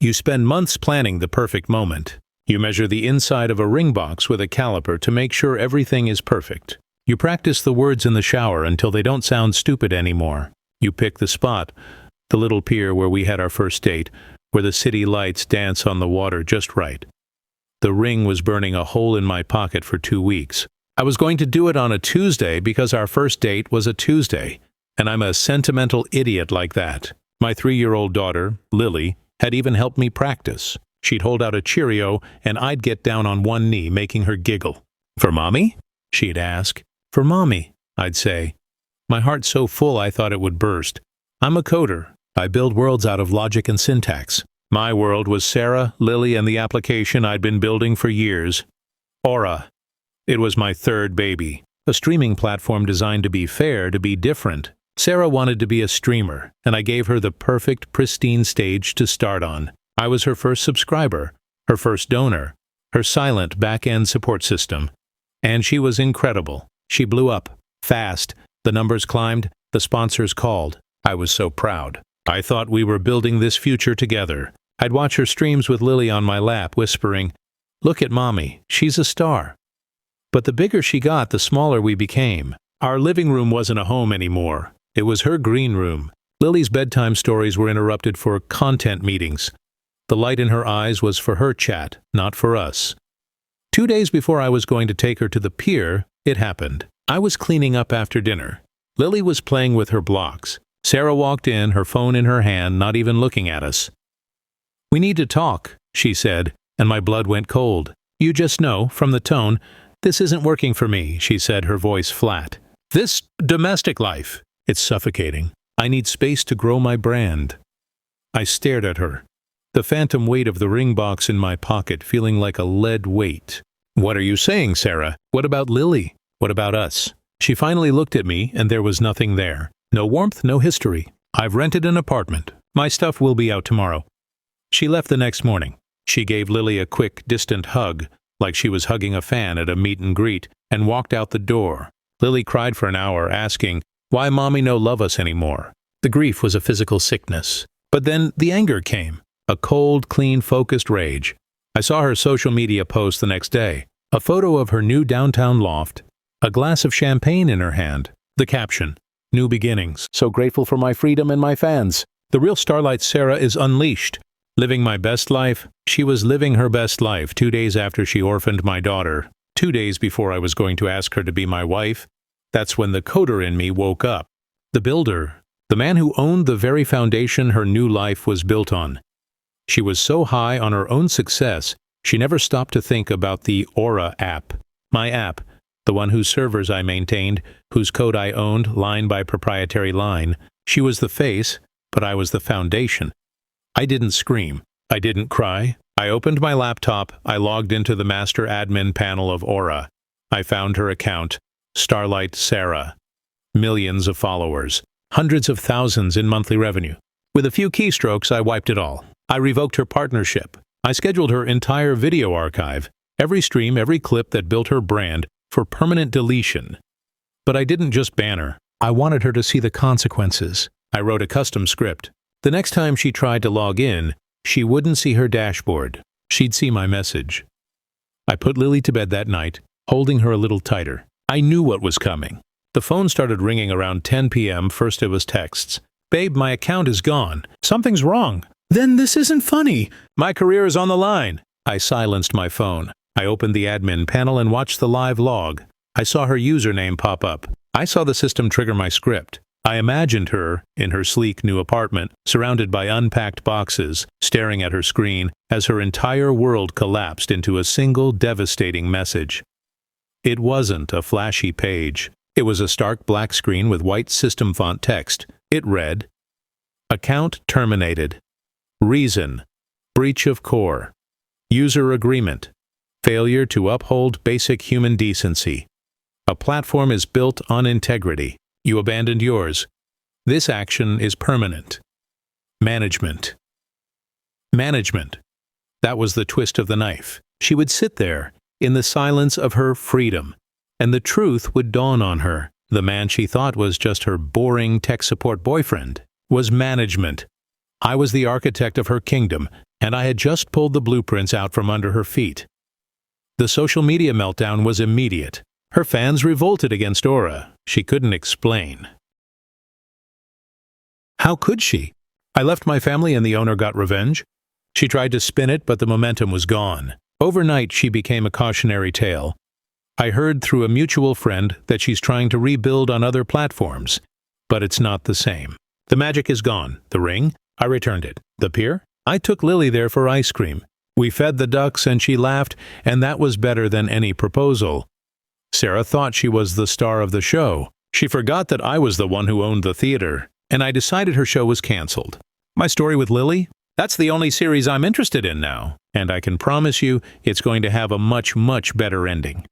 You spend months planning the perfect moment. You measure the inside of a ring box with a caliper to make sure everything is perfect. You practice the words in the shower until they don't sound stupid anymore. You pick the spot, the little pier where we had our first date, where the city lights dance on the water just right. The ring was burning a hole in my pocket for 2 weeks. I was going to do it on a Tuesday because our first date was a Tuesday, and I'm a sentimental idiot like that. My 3-year-old daughter, Lily, had even helped me practice. She'd hold out a Cheerio, and I'd get down on one knee, making her giggle. "For Mommy?" she'd ask. "For Mommy," I'd say. My heart so full I thought it would burst. I'm a coder. I build worlds out of logic and syntax. My world was Sarah, Lily, and the application I'd been building for years. Aura. It was my third baby. A streaming platform designed to be fair, to be different. Sarah wanted to be a streamer, and I gave her the perfect, pristine stage to start on. I was her first subscriber, her first donor, her silent back-end support system. And she was incredible. She blew up, fast. The numbers climbed, the sponsors called. I was so proud. I thought we were building this future together. I'd watch her streams with Lily on my lap, whispering, "Look at Mommy, she's a star." But the bigger she got, the smaller we became. Our living room wasn't a home anymore. It was her green room. Lily's bedtime stories were interrupted for content meetings. The light in her eyes was for her chat, not for us. 2 days before I was going to take her to the pier, it happened. I was cleaning up after dinner. Lily was playing with her blocks. Sarah walked in, her phone in her hand, not even looking at us. "We need to talk," she said, and my blood went cold. "You just know, from the tone, this isn't working for me," she said, her voice flat. "This domestic life, it's suffocating. I need space to grow my brand." I stared at her, the phantom weight of the ring box in my pocket feeling like a lead weight. "What are you saying, Sarah? What about Lily? What about us?" She finally looked at me, and there was nothing there. No warmth, no history. "I've rented an apartment. My stuff will be out tomorrow." She left the next morning. She gave Lily a quick, distant hug, like she was hugging a fan at a meet and greet, and walked out the door. Lily cried for an hour, asking, "Why Mommy no love us anymore?" The grief was a physical sickness. But then the anger came. A cold, clean, focused rage. I saw her social media post the next day. A photo of her new downtown loft, a glass of champagne in her hand. The caption, "New beginnings. So grateful for my freedom and my fans. The real Starlight Sarah is unleashed. Living my best life." She was living her best life 2 days after she orphaned my daughter. 2 days before I was going to ask her to be my wife. That's when the coder in me woke up. The builder. The man who owned the very foundation her new life was built on. She was so high on her own success, she never stopped to think about the Aura app. My app, the one whose servers I maintained, whose code I owned line by proprietary line. She was the face, but I was the foundation. I didn't scream. I didn't cry. I opened my laptop. I logged into the master admin panel of Aura. I found her account, Starlight Sarah. Millions of followers. Hundreds of thousands in monthly revenue. With a few keystrokes, I wiped it all. I revoked her partnership. I scheduled her entire video archive, every stream, every clip that built her brand, for permanent deletion. But I didn't just ban her. I wanted her to see the consequences. I wrote a custom script. The next time she tried to log in, she wouldn't see her dashboard. She'd see my message. I put Lily to bed that night, holding her a little tighter. I knew what was coming. The phone started ringing around 10 p.m. First it was texts. "Babe, my account is gone. Something's wrong." "Then this isn't funny. My career is on the line." I silenced my phone. I opened the admin panel and watched the live log. I saw her username pop up. I saw the system trigger my script. I imagined her, in her sleek new apartment, surrounded by unpacked boxes, staring at her screen as her entire world collapsed into a single devastating message. It wasn't a flashy page. It was a stark black screen with white system font text. It read, "Account terminated. Reason, breach of core. User agreement. Failure to uphold basic human decency. A platform is built on integrity. You abandoned yours. This action is permanent." Management. Management. That was the twist of the knife. She would sit there, in the silence of her freedom, and the truth would dawn on her. The man she thought was just her boring tech support boyfriend was management. I was the architect of her kingdom, and I had just pulled the blueprints out from under her feet. The social media meltdown was immediate. Her fans revolted against Aura. She couldn't explain. How could she? I left my family and the owner got revenge. She tried to spin it, but the momentum was gone. Overnight, she became a cautionary tale. I heard through a mutual friend that she's trying to rebuild on other platforms, but it's not the same. The magic is gone. The ring? I returned it. The pier? I took Lily there for ice cream. We fed the ducks and she laughed, and that was better than any proposal. Sarah thought she was the star of the show. She forgot that I was the one who owned the theater, and I decided her show was canceled. My story with Lily? That's the only series I'm interested in now, and I can promise you it's going to have a much, much better ending.